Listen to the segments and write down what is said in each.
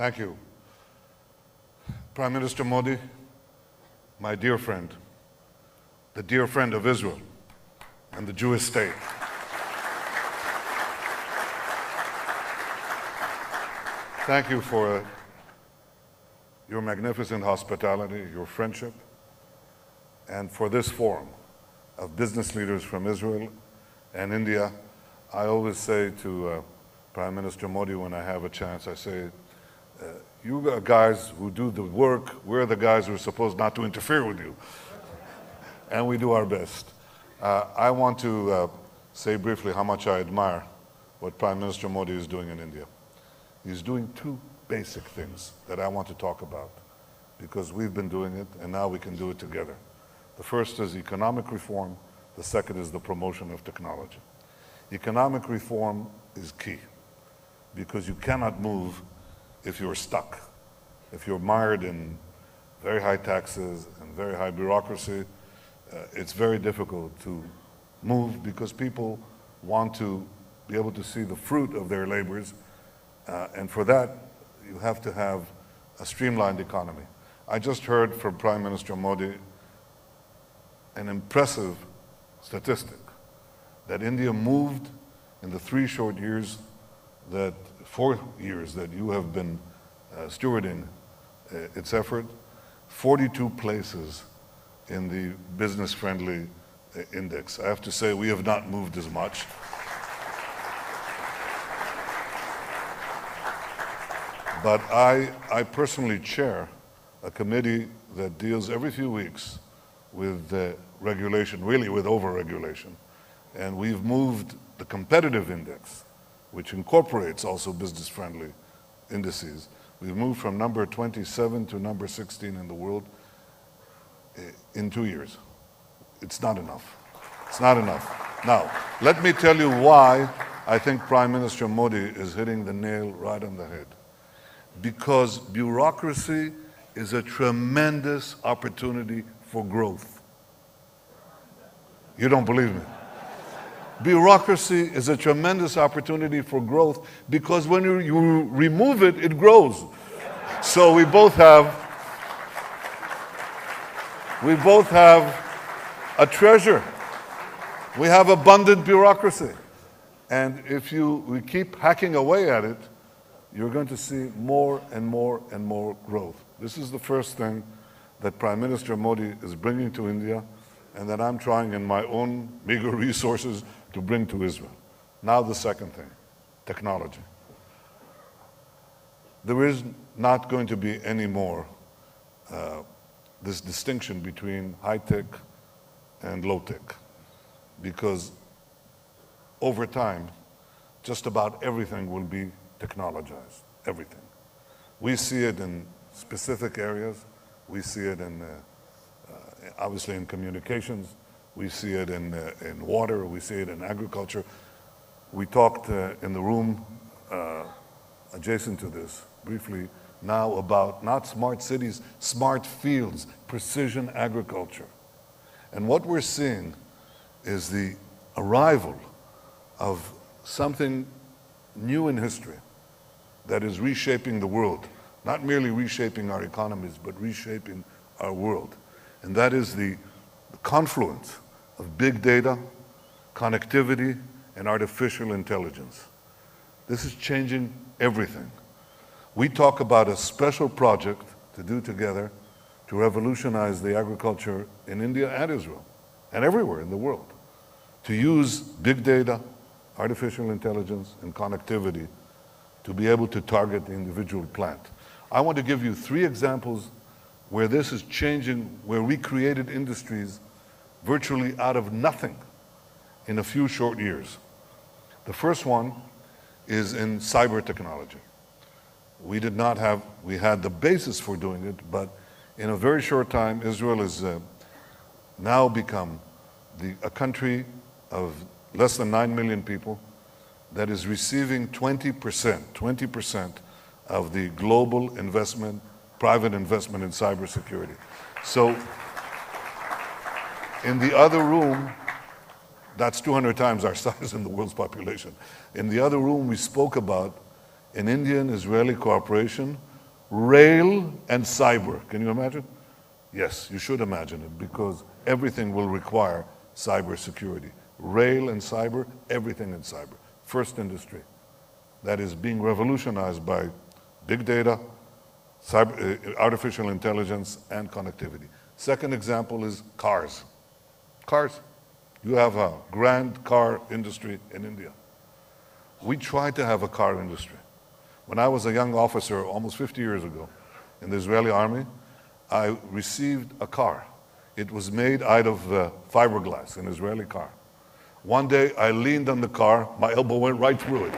Thank you. Prime Minister Modi, my dear friend, the dear friend of Israel and the Jewish state. Thank you for your magnificent hospitality, your friendship, and for this forum of business leaders from Israel and India. I always say to Prime Minister Modi when I have a chance, I say, you are guys who do the work, we're the guys who are supposed not to interfere with you. And we do our best. I want to say briefly how much I admire what Prime Minister Modi is doing in India. He's doing two basic things that I want to talk about because we've been doing it and now we can do it together. The first is economic reform. The second is the promotion of technology. Economic reform is key because you cannot move if you're stuck. If you're mired in very high taxes and very high bureaucracy, it's very difficult to move because people want to be able to see the fruit of their labors. And for that, you have to have a streamlined economy. I just heard from Prime Minister Modi an impressive statistic that India moved in the 4 years that you have been stewarding its effort, 42 places in the business-friendly index. I have to say we have not moved as much. But I personally chair a committee that deals every few weeks with regulation, really with over-regulation. And we've moved the competitive index, which incorporates also business-friendly indices. We've moved from number 27 to number 16 in the world in 2 years. It's not enough. It's not enough. Now, let me tell you why I think Prime Minister Modi is hitting the nail right on the head. Because bureaucracy is a tremendous opportunity for growth. You don't believe me? Bureaucracy is a tremendous opportunity for growth because when you remove it, it grows. So we both have a treasure. We have abundant bureaucracy. And if we keep hacking away at it, you're going to see more and more and more growth. This is the first thing that Prime Minister Modi is bringing to India and that I'm trying in my own meager resources to bring to Israel. Now the second thing, technology. There is not going to be any more this distinction between high-tech and low-tech because over time, just about everything will be technologized, everything. We see it in specific areas. We see it in, obviously in communications. We see it in water. We see it in agriculture. We talked in the room adjacent to this briefly now about not smart cities, smart fields, precision agriculture. And what we're seeing is the arrival of something new in history that is reshaping the world, not merely reshaping our economies, but reshaping our world. And that is the confluence of big data, connectivity, and artificial intelligence. This is changing everything. We talk about a special project to do together to revolutionize the agriculture in India and Israel, and everywhere in the world, to use big data, artificial intelligence, and connectivity to be able to target the individual plant. I want to give you 3 examples where this is changing, where we created industries virtually out of nothing in a few short years. The first one is in cyber technology. We had the basis for doing it, but in a very short time, Israel has now become a country of less than 9 million people that is receiving 20% of the global investment, private investment in cybersecurity. So in the other room, that's 200 times our size in the world's population. In the other room, we spoke about an Indian-Israeli cooperation rail and cyber. Can you imagine? Yes, you should imagine it, because everything will require cybersecurity. Rail and cyber, everything in cyber. First industry that is being revolutionized by big data, artificial intelligence, and connectivity. Second example is cars. Cars. You have a grand car industry in India. We tried to have a car industry. When I was a young officer almost 50 years ago in the Israeli army, I received a car. It was made out of fiberglass, an Israeli car. One day I leaned on the car, my elbow went right through it.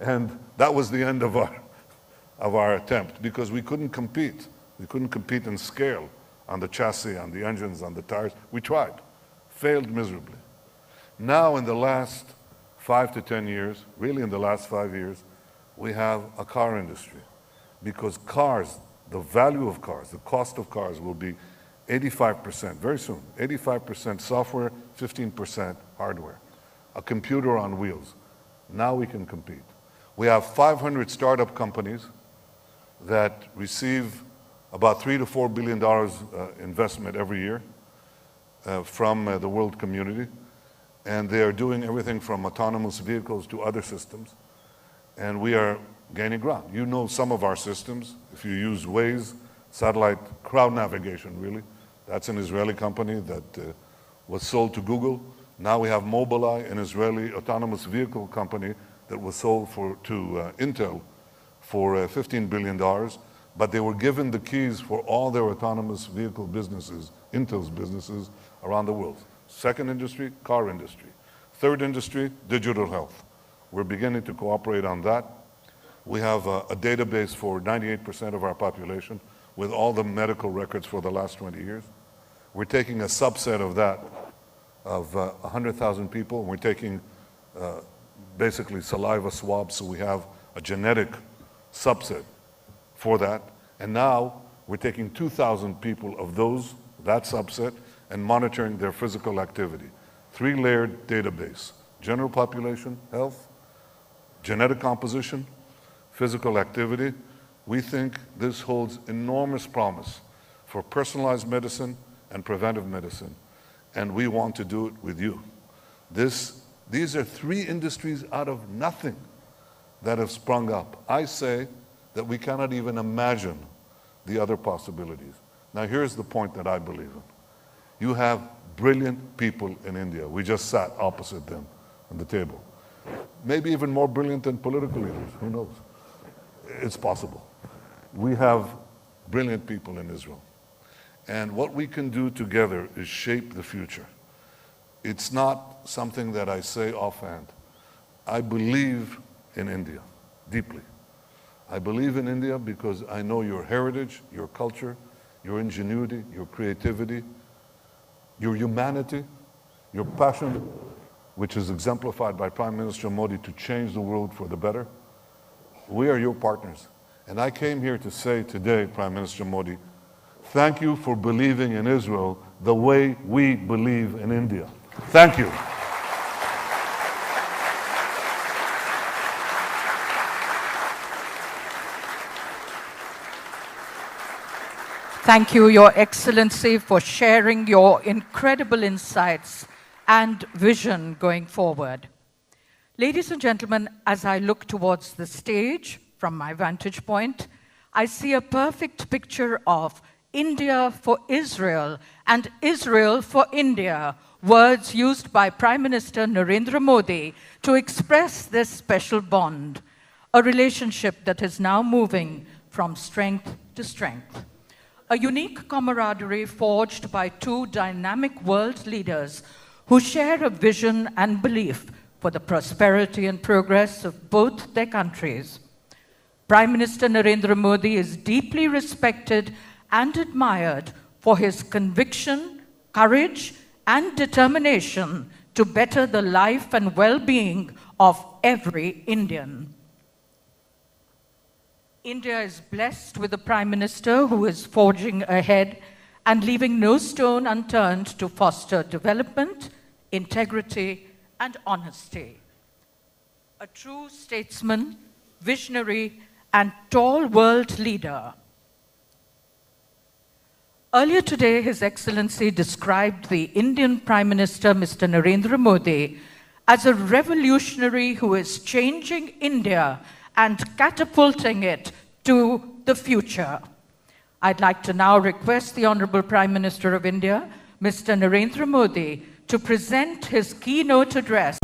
And that was the end of our attempt, because we couldn't compete. We couldn't compete in scale on the chassis, on the engines, on the tires. We tried, failed miserably. Now in the last 5 to 10 years, really in the last 5 years, we have a car industry, because cars, the value of cars, the cost of cars will be 85%, very soon, 85% software, 15% hardware. A computer on wheels. Now we can compete. We have 500 startup companies that receive about $3 to $4 billion investment every year from the world community. And they are doing everything from autonomous vehicles to other systems. And we are gaining ground. You know some of our systems. If you use Waze, satellite crowd navigation, really. That's an Israeli company that was sold to Google. Now we have Mobileye, an Israeli autonomous vehicle company that was sold to Intel for $15 billion. But they were given the keys for all their autonomous vehicle businesses, Intel's businesses, around the world. Second industry, car industry. Third industry, digital health. We're beginning to cooperate on that. We have a database for 98% of our population with all the medical records for the last 20 years. We're taking a subset of that, of 100,000 people. We're taking basically saliva swabs, so we have a genetic subset for that. And now we're taking 2,000 people of that subset, and monitoring their physical activity. 3-layered database: general population, health, genetic composition, physical activity. We think this holds enormous promise for personalized medicine and preventive medicine, and we want to do it with you. These are 3 industries out of nothing that have sprung up. I say that we cannot even imagine the other possibilities. Now here's the point that I believe in. You have brilliant people in India. We just sat opposite them on the table. Maybe even more brilliant than political leaders, who knows? It's possible. We have brilliant people in Israel. And what we can do together is shape the future. It's not something that I say offhand. I believe in India deeply. I believe in India because I know your heritage, your culture, your ingenuity, your creativity, your humanity, your passion, which is exemplified by Prime Minister Modi to change the world for the better. We are your partners. And I came here to say today, Prime Minister Modi, thank you for believing in Israel the way we believe in India. Thank you. Thank you, Your Excellency, for sharing your incredible insights and vision going forward. Ladies and gentlemen, as I look towards the stage from my vantage point, I see a perfect picture of India for Israel and Israel for India, words used by Prime Minister Narendra Modi to express this special bond, a relationship that is now moving from strength to strength. A unique camaraderie forged by 2 dynamic world leaders who share a vision and belief for the prosperity and progress of both their countries. Prime Minister Narendra Modi is deeply respected and admired for his conviction, courage, and determination to better the life and well-being of every Indian. India is blessed with a Prime Minister who is forging ahead and leaving no stone unturned to foster development, integrity, and honesty. A true statesman, visionary, and tall world leader. Earlier today, His Excellency described the Indian Prime Minister, Mr. Narendra Modi, as a revolutionary who is changing India and catapulting it to the future. I'd like to now request the Honorable Prime Minister of India, Mr. Narendra Modi, to present his keynote address.